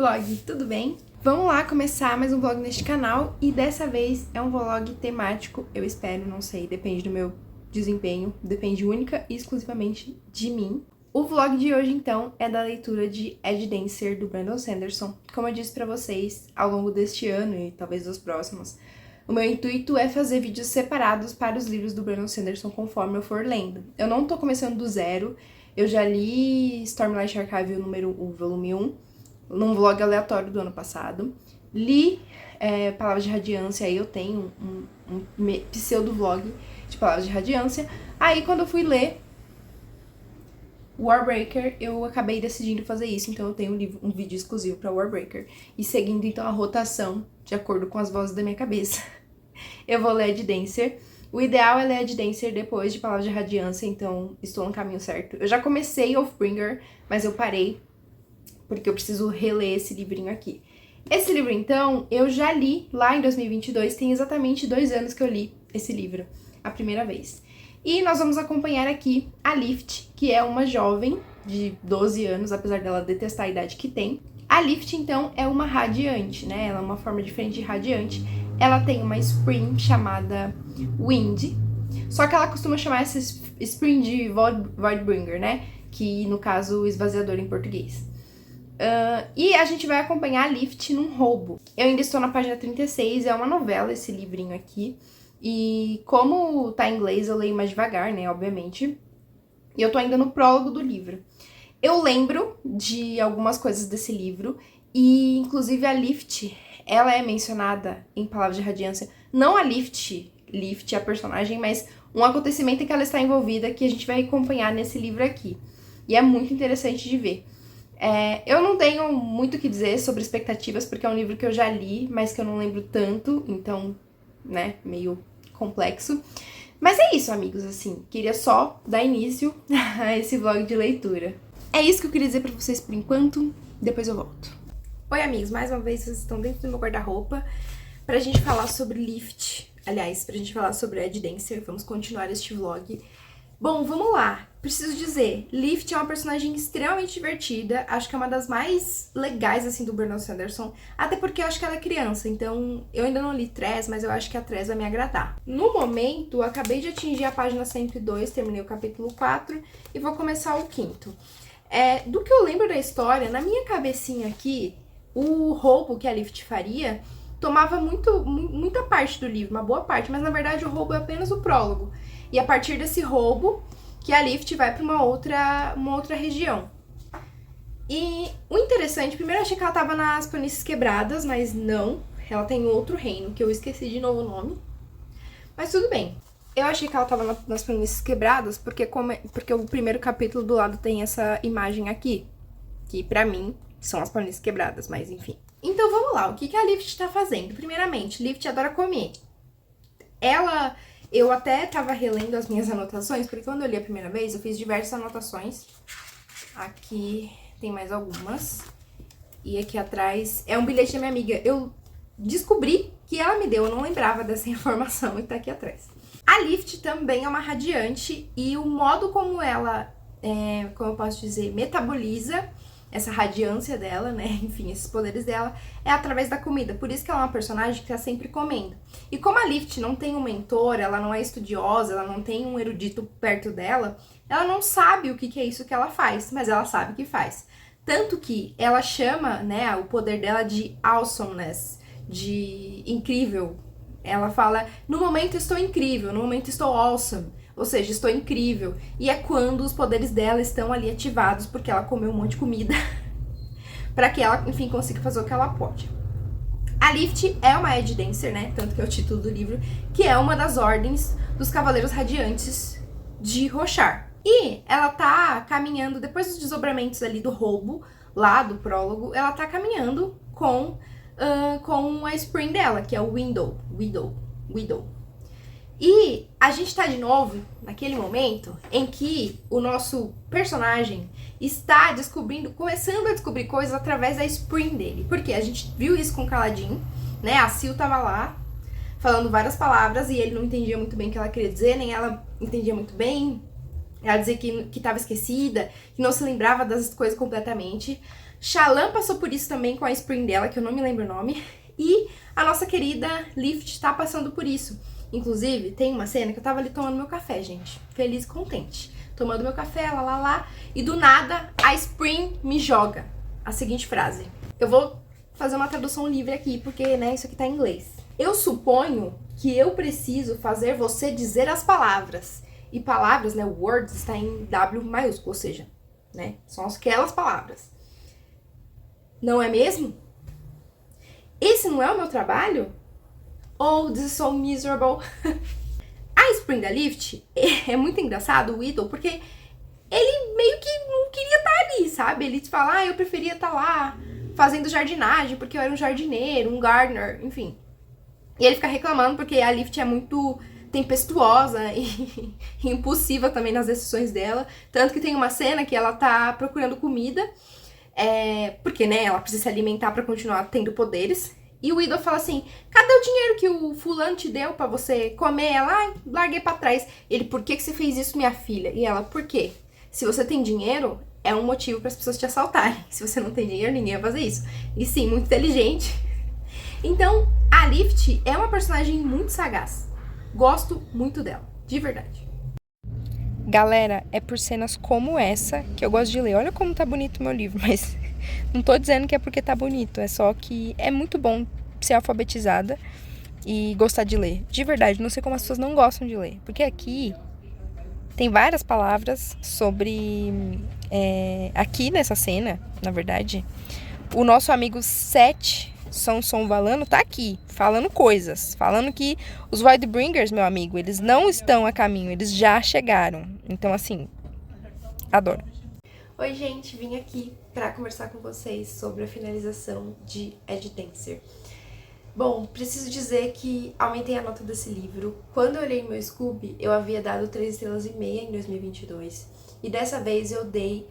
vlog, tudo bem? Vamos lá começar mais um vlog neste canal e dessa vez é um vlog temático, eu espero, não sei, depende do meu desempenho, depende única e exclusivamente de mim. O vlog de hoje, então, é da leitura de Ed Dancer, do Brandon Sanderson. Como eu disse pra vocês, ao longo deste ano e talvez dos próximos, o meu intuito é fazer vídeos separados para os livros do Brandon Sanderson conforme eu for lendo. Eu não tô começando do zero, eu já li Stormlight Archive, o volume 1, num vlog aleatório do ano passado. Li Palavras de Radiância, aí eu tenho um pseudo-vlog de Palavras de Radiância. Aí quando eu fui ler Warbreaker, eu acabei decidindo fazer isso, então eu tenho um vídeo exclusivo para Warbreaker. E seguindo então a rotação, de acordo com as vozes da minha cabeça, eu vou ler Ed Dancer. O ideal é ler Ed Dancer depois de Palavras de Radiância, então estou no caminho certo. Eu já comecei Oathbringer, mas eu parei, porque eu preciso reler esse livrinho aqui. Esse livro, então, eu já li lá em 2022, tem exatamente 2 anos que eu li esse livro, a primeira vez. E nós vamos acompanhar aqui a Lift, que é uma jovem de 12 anos, apesar dela detestar a idade que tem. A Lift, então, é uma radiante, né? Ela é uma forma diferente de radiante. Ela tem uma Spring chamada Wind, só que ela costuma chamar essa Spring de Voidbringer, né? Que, no caso, esvaziador em português. E a gente vai acompanhar a Lift num roubo. Eu ainda estou na página 36, é uma novela esse livrinho aqui. E como tá em inglês, eu leio mais devagar, né, obviamente. E eu tô ainda no prólogo do livro. Eu lembro de algumas coisas desse livro, e inclusive a Lift, ela é mencionada em Palavras de Radiância. Não a Lift, a personagem, mas um acontecimento em que ela está envolvida, que a gente vai acompanhar nesse livro aqui. E é muito interessante de ver. Eu não tenho muito o que dizer sobre expectativas, porque é um livro que eu já li, mas que eu não lembro tanto, então, né, meio complexo. Mas é isso, amigos, assim, queria só dar início a esse vlog de leitura. É isso que eu queria dizer pra vocês por enquanto, depois eu volto. Oi, amigos, mais uma vez vocês estão dentro do meu guarda-roupa pra gente falar sobre Lift, aliás, pra gente falar sobre Ed Dancer, vamos continuar este vlog. Bom, vamos lá. Preciso dizer, Lift é uma personagem extremamente divertida, acho que é uma das mais legais, assim, do Brandon Sanderson, até porque eu acho que ela é criança, então eu ainda não li Tress, mas eu acho que a Tress vai me agradar. No momento, eu acabei de atingir a página 102, terminei o capítulo 4 e vou começar o 5º. Do que eu lembro da história, na minha cabecinha aqui, o roubo que a Lift faria tomava muita parte do livro, uma boa parte, mas na verdade o roubo é apenas o prólogo. E a partir desse roubo, que a Lift vai para uma outra região. E o interessante, primeiro eu achei que ela tava nas Planícies Quebradas, mas não. Ela tem outro reino, que eu esqueci de novo o nome. Mas tudo bem. Eu achei que ela tava nas Planícies Quebradas, porque o primeiro capítulo do lado tem essa imagem aqui. Que pra mim são as Planícies Quebradas, mas enfim. Então vamos lá, o que a Lift tá fazendo? Primeiramente, Lift adora comer. Eu até tava relendo as minhas anotações, porque quando eu li a primeira vez, eu fiz diversas anotações. Aqui tem mais algumas. E aqui atrás é um bilhete da minha amiga. Eu descobri que ela me deu, eu não lembrava dessa informação e tá aqui atrás. A Lift também é uma radiante e o modo como ela, como eu posso dizer, metaboliza essa radiância dela, né, enfim, esses poderes dela, é através da comida. Por isso que ela é uma personagem que tá sempre comendo. E como a Lift não tem um mentor, ela não é estudiosa, ela não tem um erudito perto dela, ela não sabe o que é isso que ela faz, mas ela sabe que faz. Tanto que ela chama, né, o poder dela de awesomeness, de incrível. Ela fala, no momento estou incrível, no momento estou awesome. Ou seja, estou incrível. E é quando os poderes dela estão ali ativados, porque ela comeu um monte de comida, pra que ela, enfim, consiga fazer o que ela pode. A Lift é uma Ed Dancer, né? Tanto que é o título do livro, que é uma das ordens dos Cavaleiros Radiantes de Roshar. E ela tá caminhando, depois dos desdobramentos ali do roubo, lá do prólogo, ela tá caminhando com a Spring dela, que é o Widow. E a gente tá de novo naquele momento em que o nosso personagem está começando a descobrir coisas através da Spring dele. Porque a gente viu isso com o Kaladin, né? A Sil tava lá falando várias palavras e ele não entendia muito bem o que ela queria dizer, nem ela entendia muito bem. Ela dizia que tava esquecida, que não se lembrava das coisas completamente. Shallan passou por isso também com a Spring dela, que eu não me lembro o nome. E a nossa querida Lift tá passando por isso. Inclusive, tem uma cena que eu tava ali tomando meu café, gente. Feliz e contente. Tomando meu café, lá. E do nada, a Spring me joga a seguinte frase. Eu vou fazer uma tradução livre aqui, porque, né, isso aqui tá em inglês. Eu suponho que eu preciso fazer você dizer as palavras. E palavras, né, words, está em W maiúsculo, ou seja, né, são aquelas palavras. Não é mesmo? Esse não é o meu trabalho? Oh, this is so miserable. A Spring da Lift é muito engraçado, o Weedle, porque ele meio que não queria estar ali, sabe? Ele fala, eu preferia estar lá fazendo jardinagem, porque eu era um jardineiro, um gardener, enfim. E ele fica reclamando porque a Lift é muito tempestuosa e impulsiva também nas decisões dela. Tanto que tem uma cena que ela tá procurando comida, porque, né, ela precisa se alimentar pra continuar tendo poderes. E o Weedle fala assim, cadê o dinheiro que o fulano te deu pra você comer? Ela, larguei pra trás. Ele, por que você fez isso, minha filha? E ela, por quê? Se você tem dinheiro, é um motivo para as pessoas te assaltarem. Se você não tem dinheiro, ninguém vai fazer isso. E sim, muito inteligente. Então, a Lift é uma personagem muito sagaz. Gosto muito dela, de verdade. Galera, é por cenas como essa que eu gosto de ler. Olha como tá bonito o meu livro, mas não tô dizendo que é porque tá bonito. É só que é muito bom ser alfabetizada e gostar de ler. De verdade, não sei como as pessoas não gostam de ler. Porque aqui tem várias palavras sobre... aqui nessa cena, na verdade, o nosso amigo Seth Sonvalano tá aqui, falando coisas. Falando que os Wildbringers, meu amigo, eles não estão a caminho, eles já chegaram. Então, assim, adoro. Oi, gente, vim aqui pra conversar com vocês sobre a finalização de Edge Dancer. Bom, preciso dizer que aumentei a nota desse livro. Quando eu olhei meu Scooby, eu havia dado 3,5 estrelas em 2022. E dessa vez eu dei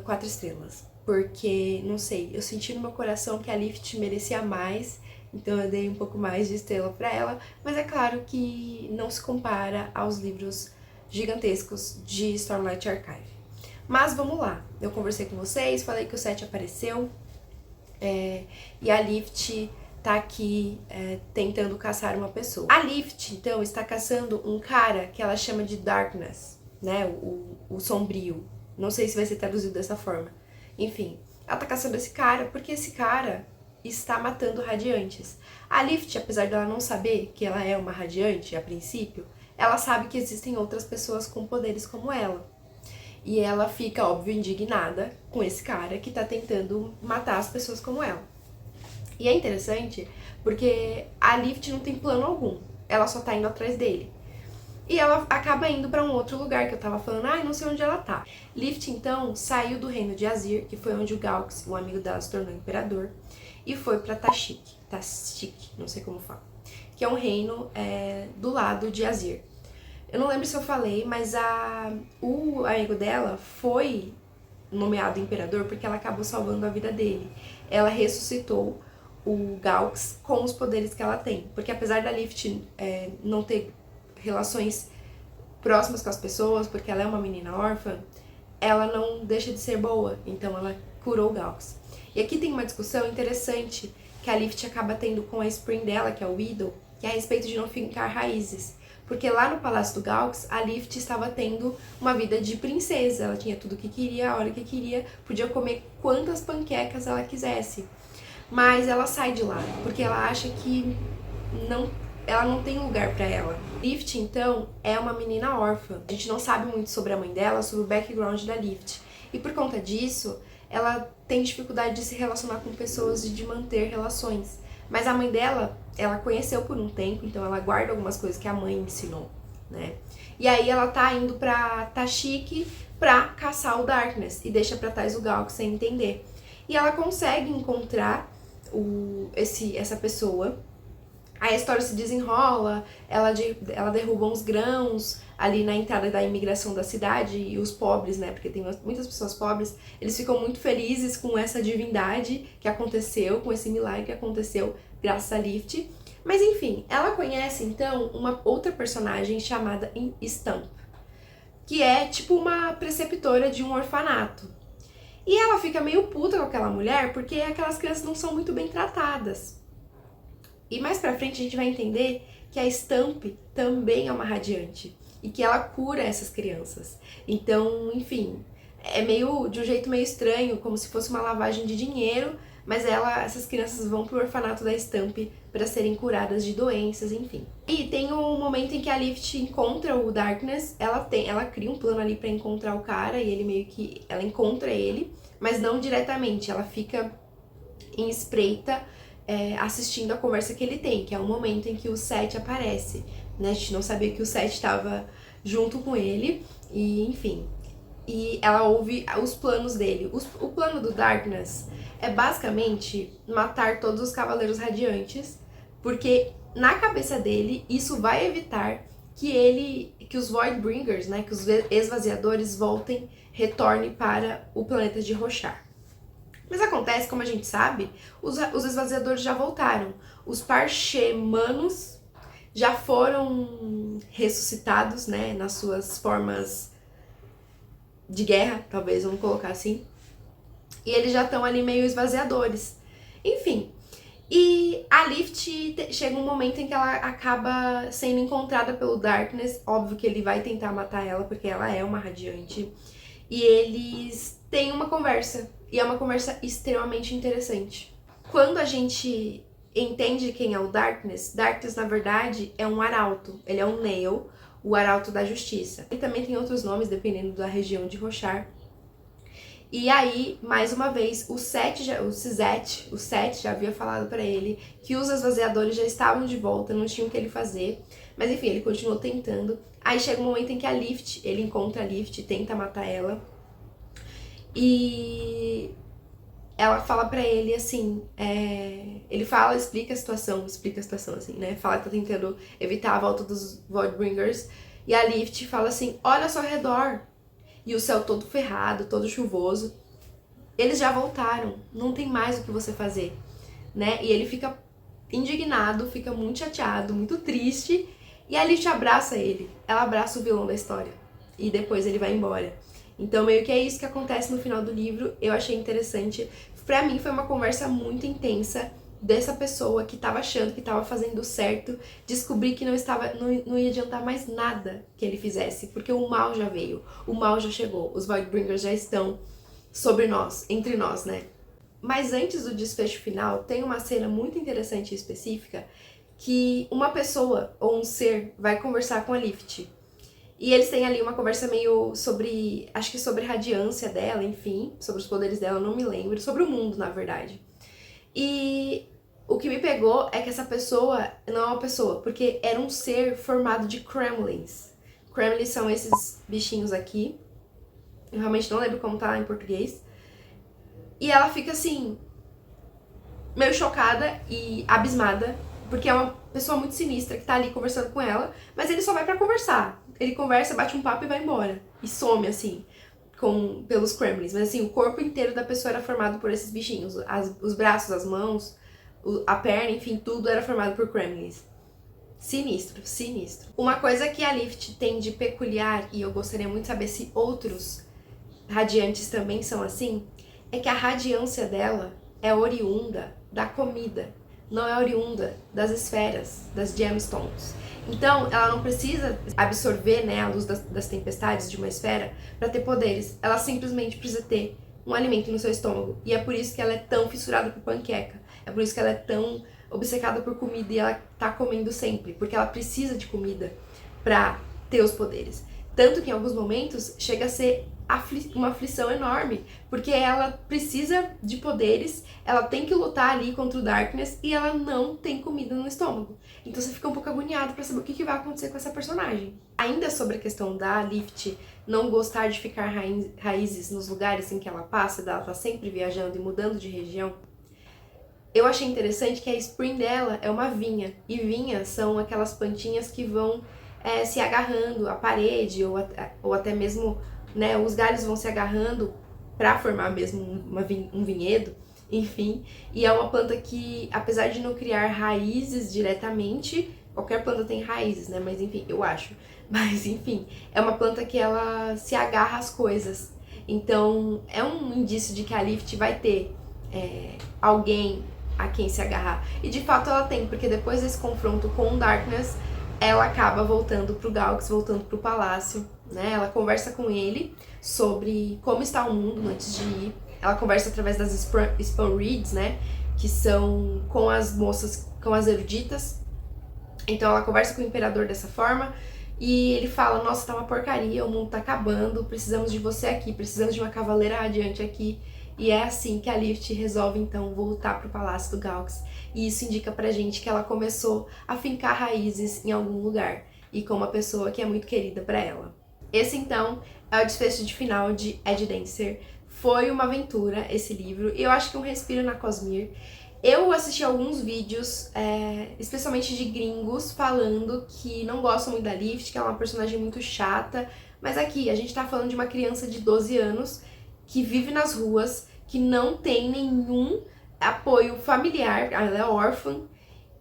4 estrelas. Porque, não sei, eu senti no meu coração que a Lift merecia mais. Então eu dei um pouco mais de estrela pra ela. Mas é claro que não se compara aos livros gigantescos de Stormlight Archive. Mas vamos lá. Eu conversei com vocês, falei que o Seth apareceu. E a Lift tá aqui tentando caçar uma pessoa. A Lift, então, está caçando um cara que ela chama de Darkness, né? O sombrio. Não sei se vai ser traduzido dessa forma. Enfim, ela tá caçando esse cara porque esse cara está matando radiantes. A Lift, apesar dela não saber que ela é uma radiante a princípio, ela sabe que existem outras pessoas com poderes como ela. E ela fica, óbvio, indignada com esse cara que tá tentando matar as pessoas como ela. E é interessante porque a Lift não tem plano algum, ela só tá indo atrás dele. E ela acaba indo pra um outro lugar que eu tava falando, não sei onde ela tá. Lift, então, saiu do reino de Azir, que foi onde o Gaux, um amigo dela, se tornou imperador, e foi pra Tashik, não sei como fala, que é um reino do lado de Azir. Eu não lembro se eu falei, mas o amigo dela foi nomeado imperador porque ela acabou salvando a vida dele. Ela ressuscitou o Gaux com os poderes que ela tem. Porque apesar da Lift não ter relações próximas com as pessoas, porque ela é uma menina órfã, ela não deixa de ser boa. Então ela curou o Gaux. E aqui tem uma discussão interessante que a Lift acaba tendo com a Spring dela, que é o Weedle, que é a respeito de não fincar raízes. Porque lá no Palácio do Gaux, a Lift estava tendo uma vida de princesa. Ela tinha tudo o que queria, a hora que queria, podia comer quantas panquecas ela quisesse. Mas ela sai de lá, porque ela acha que ela não tem lugar pra ela. Lift, então, é uma menina órfã. A gente não sabe muito sobre a mãe dela, sobre o background da Lift. E por conta disso, ela tem dificuldade de se relacionar com pessoas e de manter relações. Mas a mãe dela, ela conheceu por um tempo, então ela guarda algumas coisas que a mãe ensinou, né? E aí ela tá indo pra Tashik pra caçar o Darkness e deixa pra trás o Gaux sem entender. E ela consegue encontrar essa pessoa. Aí a história se desenrola, ela derruba uns grãos ali na entrada da imigração da cidade, e os pobres, né, porque tem muitas pessoas pobres, eles ficam muito felizes com essa divindade que aconteceu, com esse milagre que aconteceu graças a Lift. Mas enfim, ela conhece então uma outra personagem chamada Stamp. que é tipo uma preceptora de um orfanato. E ela fica meio puta com aquela mulher porque aquelas crianças não são muito bem tratadas. E mais pra frente a gente vai entender que a Stamp também é uma radiante e que ela cura essas crianças. Então, enfim, é meio de um jeito meio estranho, como se fosse uma lavagem de dinheiro, mas essas crianças vão pro orfanato da Stamp para serem curadas de doenças, enfim. E tem um momento em que a Lift encontra o Darkness, ela cria um plano ali para encontrar o cara e ele meio que ela encontra ele, mas não diretamente, ela fica em espreita assistindo a conversa que ele tem, que é o momento em que o Seth aparece, né? A gente não sabia que o Seth estava junto com ele, e enfim. E ela ouve os planos dele. O plano do Darkness é basicamente matar todos os Cavaleiros Radiantes, porque na cabeça dele isso vai evitar que os Voidbringers, né, que os esvaziadores retornem para o planeta de Roshar. Mas acontece, como a gente sabe, os esvaziadores já voltaram. Os Parchemanos já foram ressuscitados, né, nas suas formas de guerra, talvez, vamos colocar assim. E eles já estão ali meio esvaziadores. Enfim, e a Lift chega um momento em que ela acaba sendo encontrada pelo Darkness. Óbvio que ele vai tentar matar ela, porque ela é uma radiante. E eles têm uma conversa. E é uma conversa extremamente interessante. Quando a gente entende quem é o Darkness, Darkness, na verdade, é um arauto. Ele é um Nail, o arauto da justiça. E também tem outros nomes, dependendo da região de Roshar. E aí, mais uma vez, o Seth já havia falado pra ele que os esvaziadores já estavam de volta, não tinham o que ele fazer. Mas enfim, ele continuou tentando. Aí chega um momento em que ele encontra a Lift, tenta matar ela. E ela fala pra ele assim, ele explica a situação assim, né? Fala que tá tentando evitar a volta dos Voidbringers. E a Lift fala assim, olha ao seu redor. E o céu todo ferrado, todo chuvoso. Eles já voltaram, não tem mais o que você fazer, né? E ele fica indignado, fica muito chateado, muito triste. E a Lift abraça ele, ela abraça o vilão da história. E depois ele vai embora. Então meio que é isso que acontece no final do livro, eu achei interessante. Pra mim foi uma conversa muito intensa dessa pessoa que tava achando que tava fazendo certo, descobrir que não ia adiantar mais nada que ele fizesse, porque o mal já veio, o mal já chegou, os Voidbringers já estão sobre nós, entre nós, né? Mas antes do desfecho final, tem uma cena muito interessante e específica que uma pessoa ou um ser vai conversar com a Lift. E eles têm ali uma conversa meio sobre, acho que sobre a radiância dela, enfim, sobre os poderes dela, não me lembro, sobre o mundo, na verdade. E o que me pegou é que essa pessoa não é uma pessoa, porque era um ser formado de Kremlins. Kremlins são esses bichinhos aqui. Eu realmente não lembro como tá em português. E ela fica assim, meio chocada e abismada, porque é uma pessoa muito sinistra que tá ali conversando com ela, mas ele só vai pra conversar. Ele conversa, bate um papo e vai embora. E some, assim, pelos Kremlins. Mas assim, o corpo inteiro da pessoa era formado por esses bichinhos. Os braços, as mãos, a perna, enfim, tudo era formado por Kremlins. Sinistro, sinistro. Uma coisa que a Lift tem de peculiar, e eu gostaria muito de saber se outros radiantes também são assim, é que a radiância dela é oriunda da comida, não é oriunda das esferas, das gemstones. Então, ela não precisa absorver, né, a luz das tempestades de uma esfera para ter poderes. Ela simplesmente precisa ter um alimento no seu estômago. E é por isso que ela é tão fissurada por panqueca. É por isso que ela é tão obcecada por comida e ela tá comendo sempre. Porque ela precisa de comida para ter os poderes. Tanto que em alguns momentos chega a ser uma aflição enorme, porque ela precisa de poderes, ela tem que lutar ali contra o Darkness e ela não tem comida no estômago. Então você fica um pouco agoniado pra saber o que vai acontecer com essa personagem. Ainda sobre a questão da Lift não gostar de ficar raízes nos lugares em que ela passa, dela tá sempre viajando e mudando de região, eu achei interessante que a spring dela é uma vinha, e vinhas são aquelas plantinhas que vão se agarrando à parede ou até mesmo, né, os galhos vão se agarrando para formar mesmo um vinhedo, enfim. E é uma planta que, apesar de não criar raízes diretamente, qualquer planta tem raízes, né, mas enfim, eu acho. Mas enfim, é uma planta que ela se agarra às coisas. Então é um indício de que a Lift vai ter alguém a quem se agarrar. E de fato ela tem, porque depois desse confronto com o Darkness, ela acaba voltando pro Galx, voltando pro palácio, né? Ela conversa com ele sobre como está o mundo antes de ir. Ela conversa através das Spell Reads, né? Que são com as moças, com as eruditas. Então ela conversa com o imperador dessa forma e ele fala, nossa, tá uma porcaria, o mundo tá acabando, precisamos de você aqui, precisamos de uma cavaleira radiante aqui. E é assim que a Lift resolve então voltar pro palácio do Galx. E isso indica pra gente que ela começou a fincar raízes em algum lugar e com uma pessoa que é muito querida pra ela. Esse então é o desfecho de final de Edge Dancer. Foi uma aventura esse livro e eu acho que um respiro na Cosmere. Eu assisti alguns vídeos, especialmente de gringos, falando que não gostam muito da Lift, que ela é uma personagem muito chata. Mas aqui, a gente tá falando de uma criança de 12 anos que vive nas ruas, que não tem nenhum apoio familiar, ela é órfã.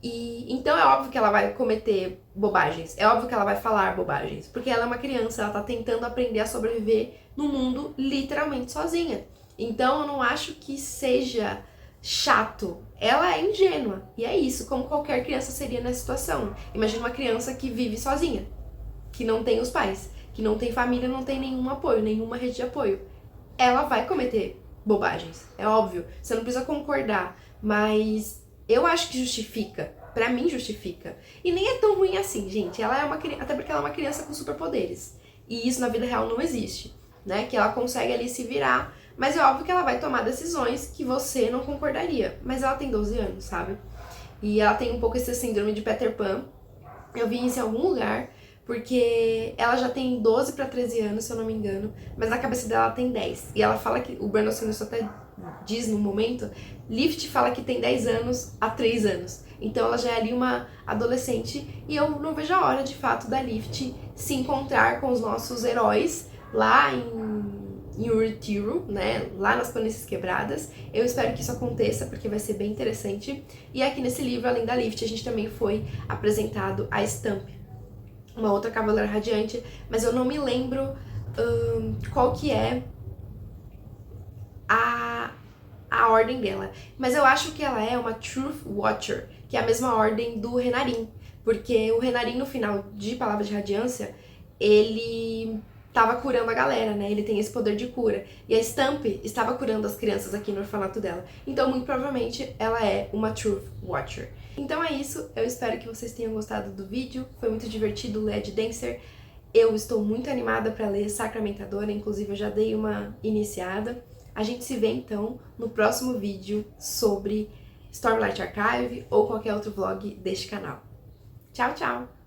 E então é óbvio que ela vai cometer bobagens, é óbvio que ela vai falar bobagens, porque ela é uma criança, ela tá tentando aprender a sobreviver no mundo literalmente sozinha. Então eu não acho que seja chato, ela é ingênua, e é isso, como qualquer criança seria nessa situação. Imagina uma criança que vive sozinha, que não tem os pais, que não tem família, não tem nenhum apoio, nenhuma rede de apoio. Ela vai cometer bobagens, é óbvio, você não precisa concordar, mas eu acho que justifica, pra mim justifica. E nem é tão ruim assim, gente, ela é uma criança, até porque ela é uma criança com superpoderes, e isso na vida real não existe, né, que ela consegue ali se virar. Mas é óbvio que ela vai tomar decisões que você não concordaria. Mas ela tem 12 anos, sabe? E ela tem um pouco esse síndrome de Peter Pan. Eu vi isso em algum lugar, porque ela já tem 12 para 13 anos, se eu não me engano. Mas na cabeça dela ela tem 10. E ela fala que, o Brandon Sanderson até diz no momento, Lift fala que tem 10 anos a 3 anos. Então ela já é ali uma adolescente. E eu não vejo a hora, de fato, da Lift se encontrar com os nossos heróis lá em Urithiru, né, lá nas Planícies Quebradas. Eu espero que isso aconteça, porque vai ser bem interessante. E aqui nesse livro, além da Lift, a gente também foi apresentado a Stamp, uma outra Cavaleira Radiante, mas eu não me lembro qual que é a ordem dela. Mas eu acho que ela é uma Truth Watcher, que é a mesma ordem do Renarin, porque o Renarin, no final de Palavras de Radiância, ele tava curando a galera, né? Ele tem esse poder de cura. E a Stamp estava curando as crianças aqui no orfanato dela. Então, muito provavelmente, ela é uma Truth Watcher. Então é isso, eu espero que vocês tenham gostado do vídeo. Foi muito divertido ler Edge Dancer. Eu estou muito animada para ler Sacramentadora, inclusive eu já dei uma iniciada. A gente se vê, então, no próximo vídeo sobre Stormlight Archive ou qualquer outro vlog deste canal. Tchau, tchau!